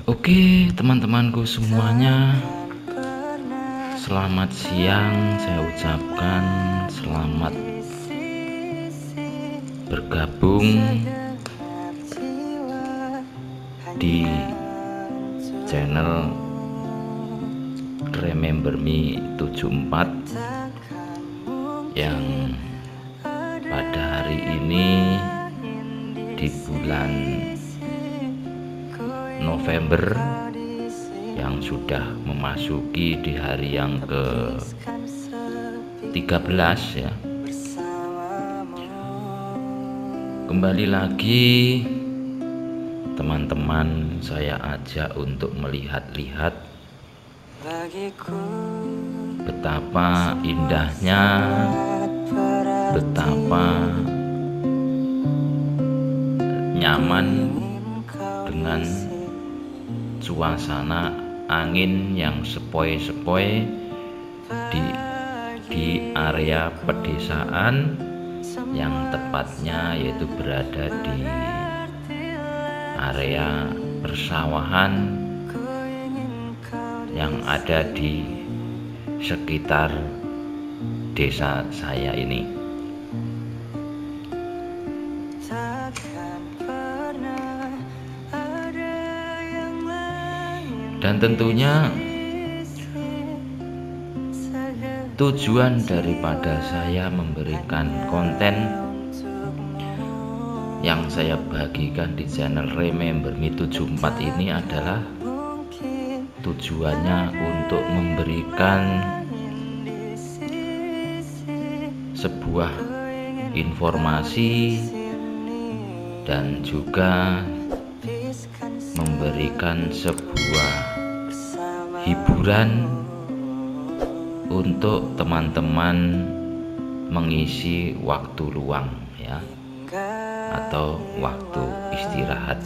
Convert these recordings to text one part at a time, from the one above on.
Oke, teman-temanku semuanya, selamat siang. Saya ucapkan selamat bergabung di channel Remember Me 74 yang pada hari ini di bulan November yang sudah memasuki di hari yang ke-13 ya. Kembali lagi teman-teman, saya ajak untuk melihat-lihat betapa indahnya, betapa nyaman dengan suasana angin yang sepoi-sepoi di area pedesaan, yang tepatnya yaitu berada di area persawahan yang ada di sekitar desa saya ini. Dan tentunya tujuan daripada saya memberikan konten yang saya bagikan di channel Remember Me 74 ini adalah tujuannya untuk memberikan sebuah informasi dan juga memberikan sebuah hiburan untuk teman-teman mengisi waktu luang ya, atau waktu istirahat.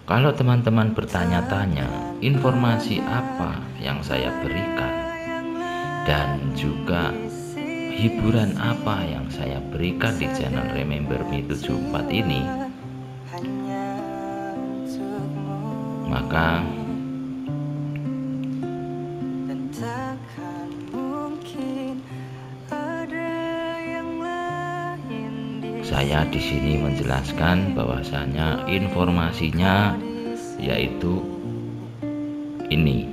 Kalau teman-teman bertanya-tanya informasi apa yang saya berikan dan juga hiburan apa yang saya berikan di channel Remember Me 74 ini, maka saya di sini menjelaskan bahwasanya informasinya yaitu ini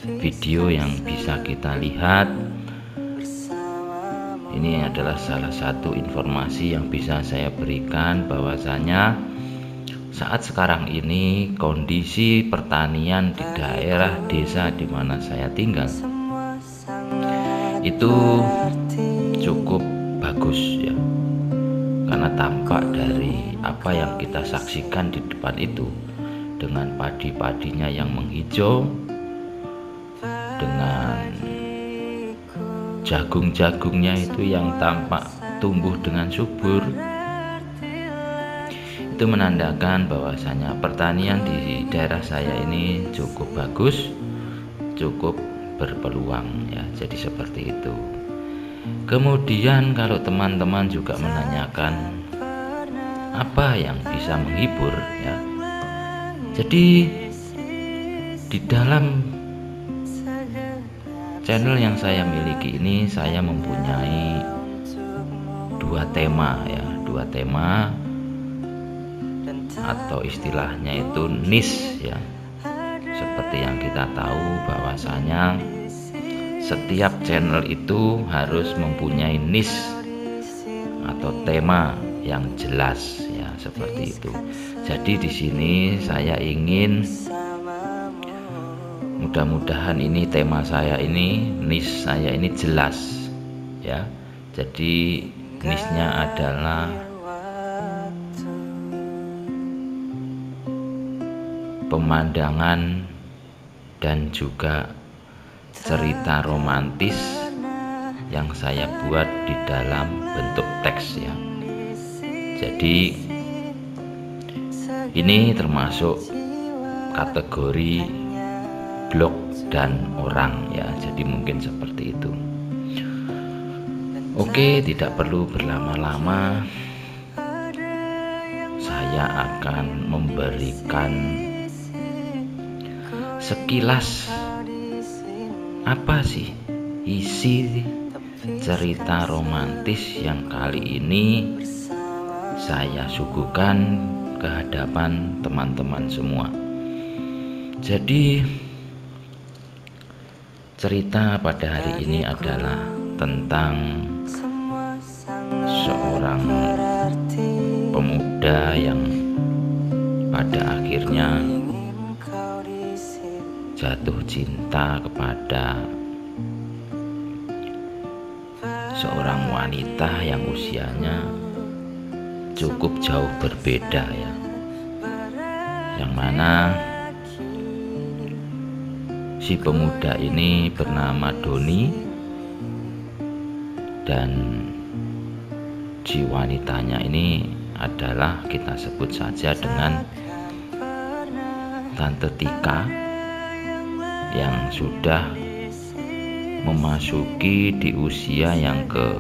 video yang bisa kita lihat. Ini adalah salah satu informasi yang bisa saya berikan, bahwasanya saat sekarang ini kondisi pertanian di daerah desa di mana saya tinggal itu cukup bagus ya, karena tampak dari apa yang kita saksikan di depan itu, dengan padi-padinya yang menghijau, dengan jagung-jagungnya itu yang tampak tumbuh dengan subur. Itu menandakan bahwasanya pertanian di daerah saya ini cukup bagus, cukup berpeluang ya. Jadi seperti itu. Kemudian kalau teman-teman juga menanyakan apa yang bisa menghibur ya, jadi di dalam channel yang saya miliki ini saya mempunyai dua tema atau istilahnya itu niche ya. Seperti yang kita tahu bahwasanya setiap channel itu harus mempunyai niche atau tema yang jelas ya, seperti itu. Jadi di sini saya ingin, mudah-mudahan ini tema saya ini, niche saya ini jelas ya. Jadi niche-nya adalah pemandangan dan juga cerita romantis yang saya buat di dalam bentuk teks ya. Jadi ini termasuk kategori blog dan orang ya, jadi mungkin seperti itu. Oke, tidak perlu berlama-lama, saya akan memberikan sekilas apa sih isi cerita romantis yang kali ini saya suguhkan ke hadapan teman-teman semua. Jadi cerita pada hari ini adalah tentang seorang pemuda yang pada akhirnya jatuh cinta kepada seorang wanita yang usianya cukup jauh berbeda ya, yang mana si pemuda ini bernama Doni dan si wanitanya ini adalah kita sebut saja dengan Tante Tika yang sudah memasuki di usia yang ke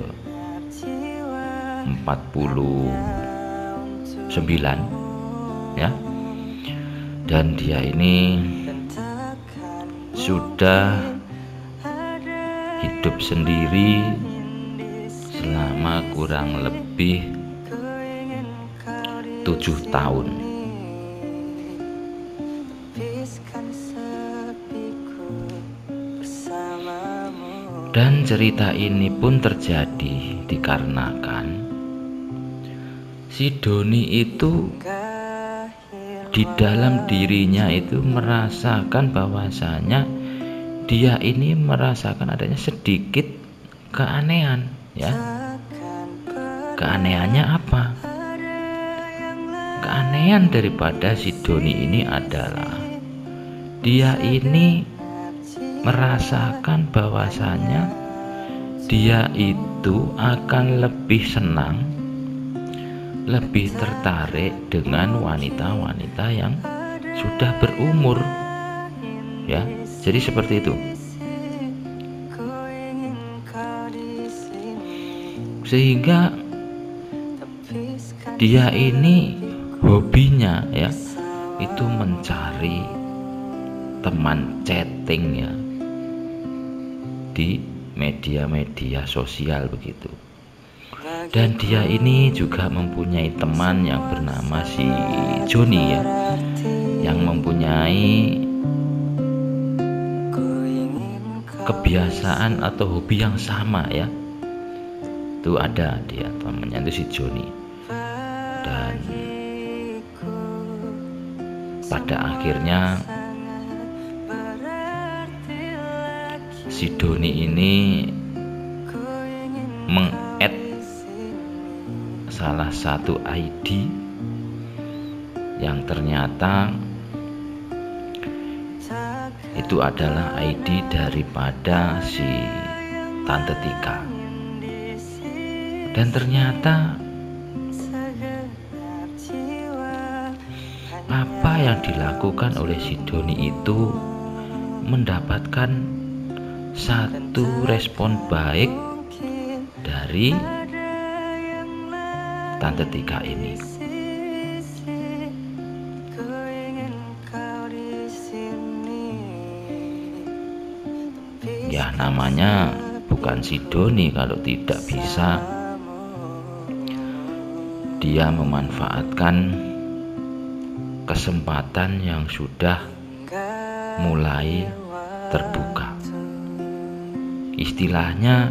49 ya, dan dia ini sudah hidup sendiri selama kurang lebih 7 tahun. Dan cerita ini pun terjadi dikarenakan si Doni itu di dalam dirinya itu merasakan bahwasanya dia ini merasakan adanya sedikit keanehan ya. Keanehannya apa? Keanehan daripada si Doni ini adalah dia ini merasakan bahwasanya dia itu akan lebih senang, lebih tertarik dengan wanita-wanita yang sudah berumur ya. Jadi seperti itu, sehingga dia ini hobinya ya itu mencari teman chatting ya di media-media sosial begitu. Dan dia ini juga mempunyai teman yang bernama si Joni ya, yang mempunyai kebiasaan atau hobi yang sama ya. Itu ada dia temannya itu si Joni. Dan pada akhirnya si Doni ini meng-add salah satu ID yang ternyata itu adalah ID daripada si Tante Tika. Dan ternyata apa yang dilakukan oleh si Doni itu mendapatkan satu respon baik dari Tante Tika ini. Ya namanya bukan si Doni kalau tidak bisa dia memanfaatkan kesempatan yang sudah mulai terbuka. Istilahnya,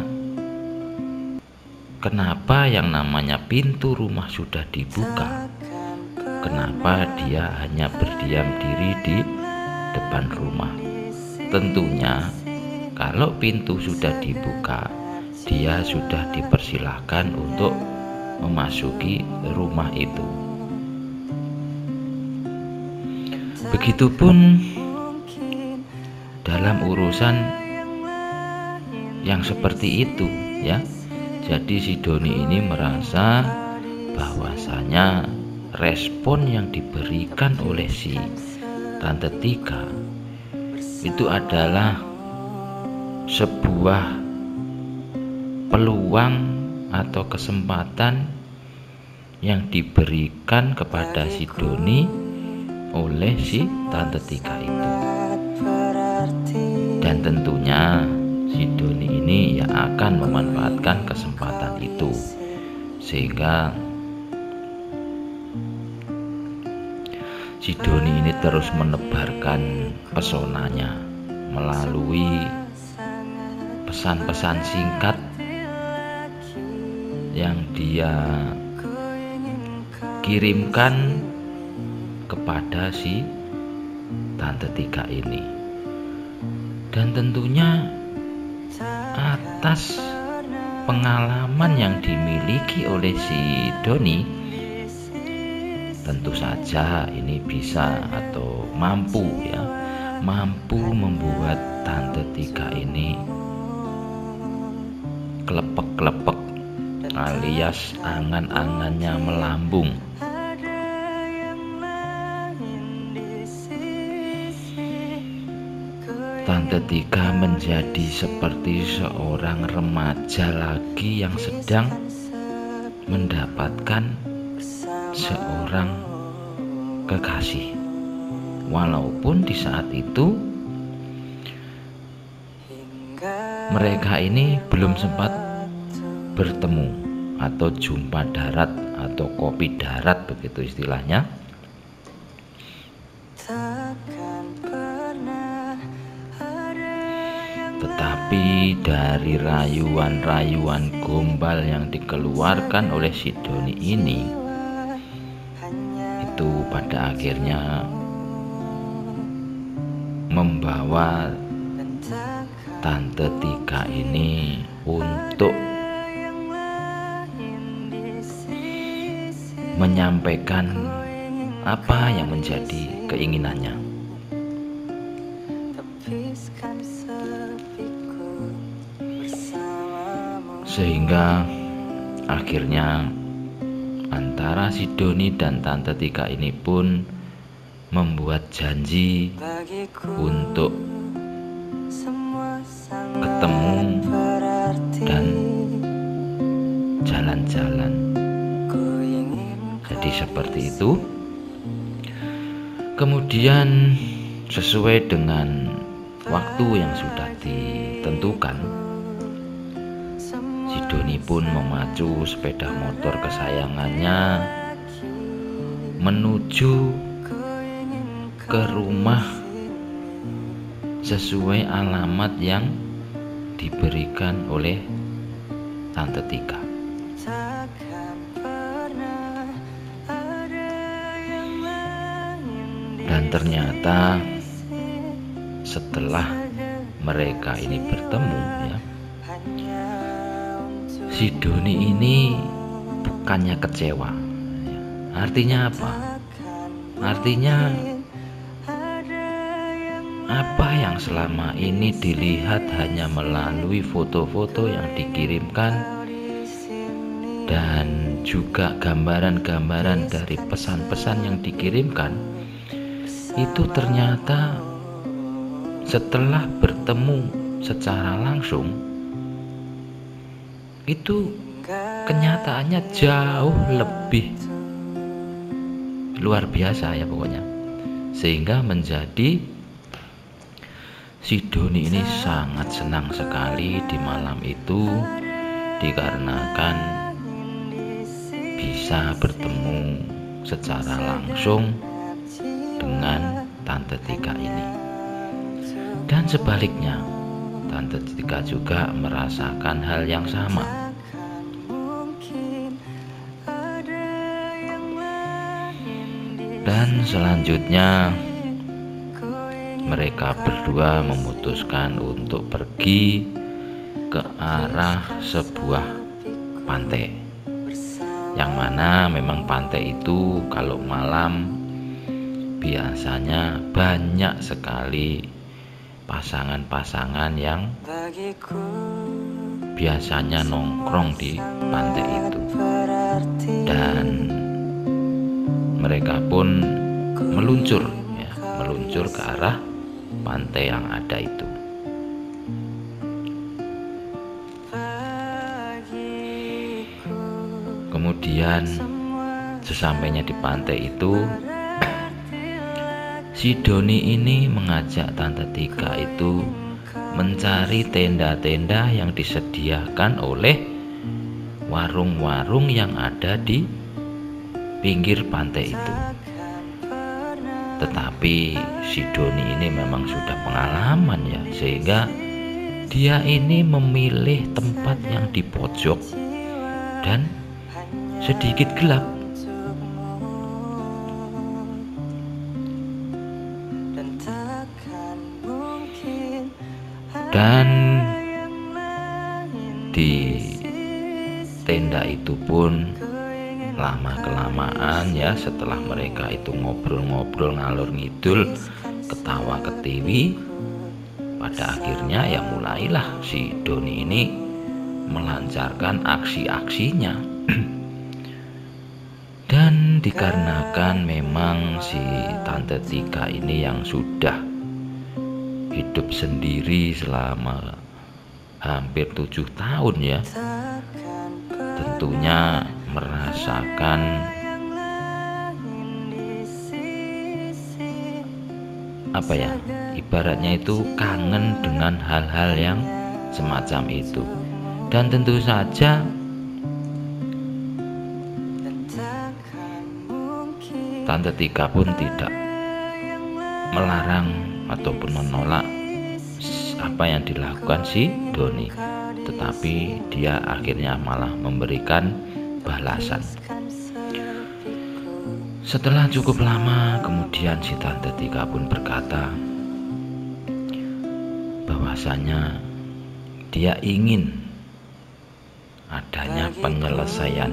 kenapa yang namanya pintu rumah sudah dibuka, kenapa dia hanya berdiam diri di depan rumah? Tentunya kalau pintu sudah dibuka, dia sudah dipersilahkan untuk memasuki rumah itu. Begitupun dalam urusan yang seperti itu ya. Jadi si Doni ini merasa bahwasanya respon yang diberikan oleh si Tante Tika itu adalah sebuah peluang atau kesempatan yang diberikan kepada si Doni oleh si Tante Tika itu. Dan tentunya si Doni ini ya akan memanfaatkan kesempatan itu, sehingga si Doni ini terus menebarkan pesonanya melalui pesan-pesan singkat yang dia kirimkan kepada si Tante Tika ini. Dan tentunya atas pengalaman yang dimiliki oleh si Doni, tentu saja ini bisa atau mampu membuat Tante Tika ini kelepek-kelepek alias angan-angannya melambung. Tante Tika menjadi seperti seorang remaja lagi yang sedang mendapatkan seorang kekasih. Walaupun di saat itu mereka ini belum sempat bertemu atau jumpa darat atau kopi darat, begitu istilahnya. Tetapi dari rayuan-rayuan gombal yang dikeluarkan oleh si Doni ini, itu pada akhirnya membawa Tante Tika ini untuk menyampaikan apa yang menjadi keinginannya. Sehingga akhirnya antara si Doni dan Tante Tika ini pun membuat janji untuk ketemu dan jalan-jalan. Jadi seperti itu. Kemudian sesuai dengan waktu yang sudah ditentukan, si Doni pun memacu sepeda motor kesayangannya menuju ke rumah sesuai alamat yang diberikan oleh Tante Tika. Dan ternyata setelah mereka ini bertemu, si Doni ini bukannya kecewa. Artinya apa? Artinya apa yang selama ini dilihat hanya melalui foto-foto yang dikirimkan dan juga gambaran-gambaran dari pesan-pesan yang dikirimkan, itu ternyata setelah bertemu secara langsung, itu kenyataannya jauh lebih luar biasa ya pokoknya. Sehingga menjadi si Doni ini sangat senang sekali di malam itu, dikarenakan bisa bertemu secara langsung dengan Tante Tika ini. Dan sebaliknya, Tante Tika juga merasakan hal yang sama. Dan selanjutnya mereka berdua memutuskan untuk pergi ke arah sebuah pantai, yang mana memang pantai itu kalau malam biasanya banyak sekali pasangan-pasangan yang biasanya nongkrong di pantai itu. Dan mereka pun meluncur ke arah pantai yang ada itu. Kemudian sesampainya di pantai itu, si Doni ini mengajak Tante Tika itu mencari tenda-tenda yang disediakan oleh warung-warung yang ada di pinggir pantai itu. Tetapi si Doni ini memang sudah pengalaman ya, sehingga dia ini memilih tempat yang di pojok dan sedikit gelap. Dan di tenda itu pun lama-kelamaan ya, setelah mereka itu ngobrol-ngobrol ngalur ngidul, ketawa ketiwi, pada akhirnya ya mulailah si Doni ini melancarkan aksi-aksinya. Dan dikarenakan memang si Tante Tika ini yang sudah hidup sendiri selama hampir 7 tahun ya, tentunya merasakan apa ya, ibaratnya itu kangen dengan hal-hal yang semacam itu. Dan tentu saja Tante Tika pun tidak melarang ataupun menolak apa yang dilakukan si Doni, tetapi dia akhirnya malah memberikan balasan. Setelah cukup lama kemudian si Tante Tika pun berkata bahwasanya dia ingin adanya penyelesaian,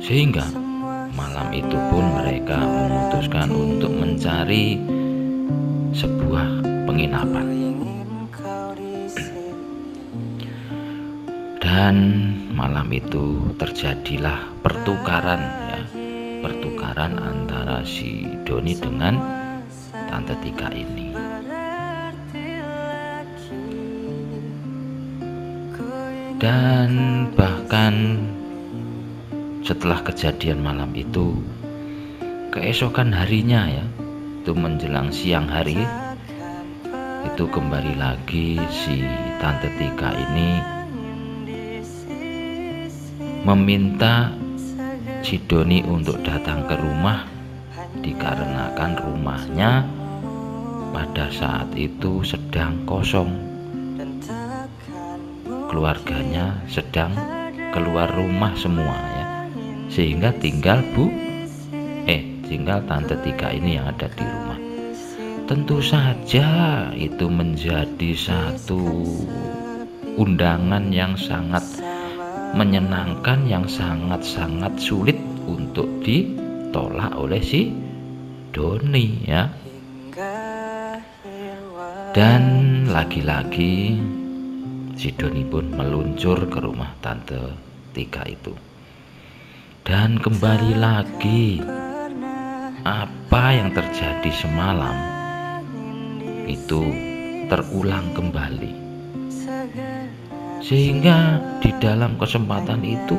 sehingga malam itu pun mereka memutuskan untuk mencari sebuah penginapan. Dan malam itu terjadilah pertukaran ya, pertukaran antara si Doni dengan Tante Tika ini. Dan bahkan setelah kejadian malam itu, keesokan harinya ya, itu menjelang siang hari, itu kembali lagi si Tante Tika ini meminta si Doni untuk datang ke rumah, dikarenakan rumahnya pada saat itu sedang kosong. Keluarganya sedang keluar rumah semua ya, sehingga tinggal tinggal Tante Tika ini yang ada di rumah. Tentu saja itu menjadi satu undangan yang sangat menyenangkan, yang sangat-sangat sulit untuk ditolak oleh si Doni ya. Dan lagi-lagi si Doni pun meluncur ke rumah Tante Tika itu. Dan kembali lagi, apa yang terjadi semalam itu terulang kembali, sehingga di dalam kesempatan itu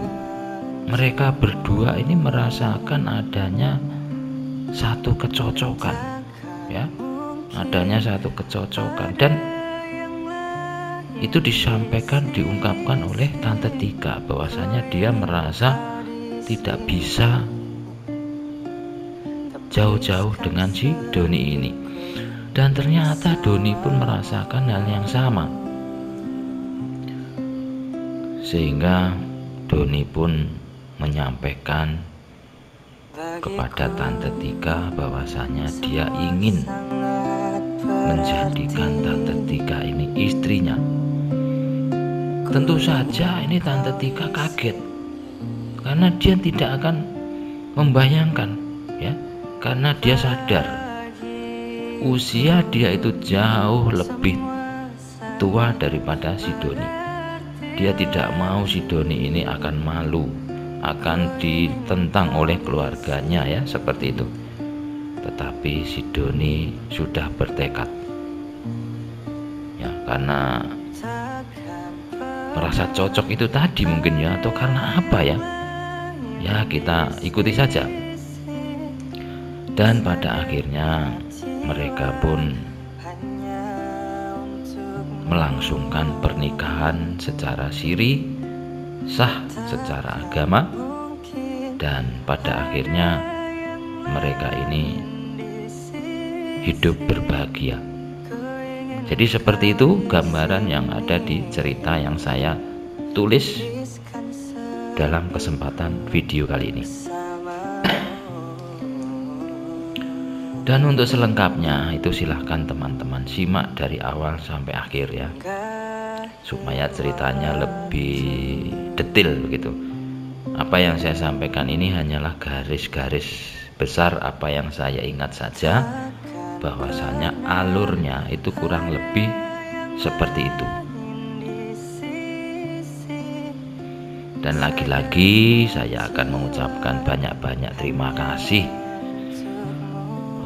mereka berdua ini merasakan adanya satu kecocokan ya, adanya satu kecocokan. Dan itu disampaikan, diungkapkan oleh Tante Tika bahwasanya dia merasa tidak bisa jauh-jauh dengan si Doni ini. Dan ternyata Doni pun merasakan hal yang sama, sehingga Doni pun menyampaikan kepada Tante Tika bahwasanya dia ingin menjadikan Tante Tika ini istrinya. Tentu saja ini Tante Tika kaget, karena dia tidak akan membayangkan ya, karena dia sadar usia dia itu jauh lebih tua daripada si Doni. Dia tidak mau si Doni ini akan malu, akan ditentang oleh keluarganya ya, seperti itu. Tetapi si Doni sudah bertekad ya, karena merasa cocok itu tadi mungkin ya, atau karena apa ya, ya kita ikuti saja. Dan pada akhirnya mereka pun melangsungkan pernikahan secara siri, sah secara agama, dan pada akhirnya mereka ini hidup berbahagia. Jadi seperti itu gambaran yang ada di cerita yang saya tulis dalam kesempatan video kali ini. Dan untuk selengkapnya itu silahkan teman-teman simak dari awal sampai akhir ya, supaya ceritanya lebih detail begitu. Apa yang saya sampaikan ini hanyalah garis-garis besar apa yang saya ingat saja, bahwasanya alurnya itu kurang lebih seperti itu. Dan lagi-lagi saya akan mengucapkan banyak-banyak terima kasih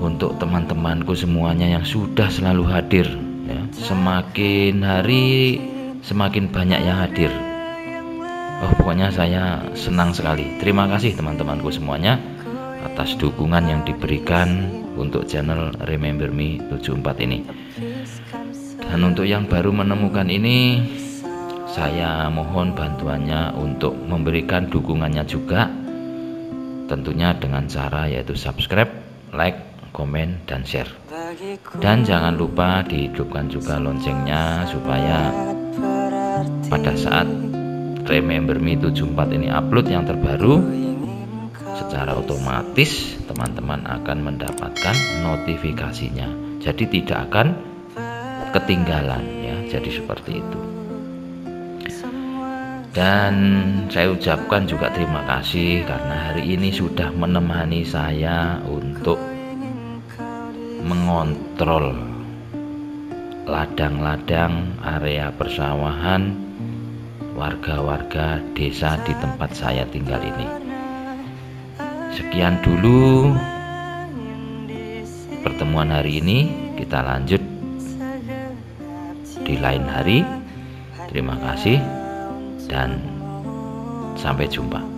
untuk teman-temanku semuanya yang sudah selalu hadir ya. Semakin hari semakin banyak yang hadir. Pokoknya saya senang sekali. Terima kasih teman-temanku semuanya atas dukungan yang diberikan untuk channel Remember Me 74 ini. Dan untuk yang baru menemukan ini, saya mohon bantuannya untuk memberikan dukungannya juga, tentunya dengan cara yaitu subscribe, like, komen, dan share. Dan jangan lupa dihidupkan juga loncengnya supaya pada saat Remember Me 74 ini upload yang terbaru, secara otomatis teman-teman akan mendapatkan notifikasinya. Jadi tidak akan ketinggalan ya. Jadi seperti itu. Dan saya ucapkan juga terima kasih karena hari ini sudah menemani saya untuk mengontrol ladang-ladang area persawahan warga-warga desa di tempat saya tinggal ini. Sekian dulu pertemuan hari ini, kita lanjut di lain hari. Terima kasih dan sampai jumpa.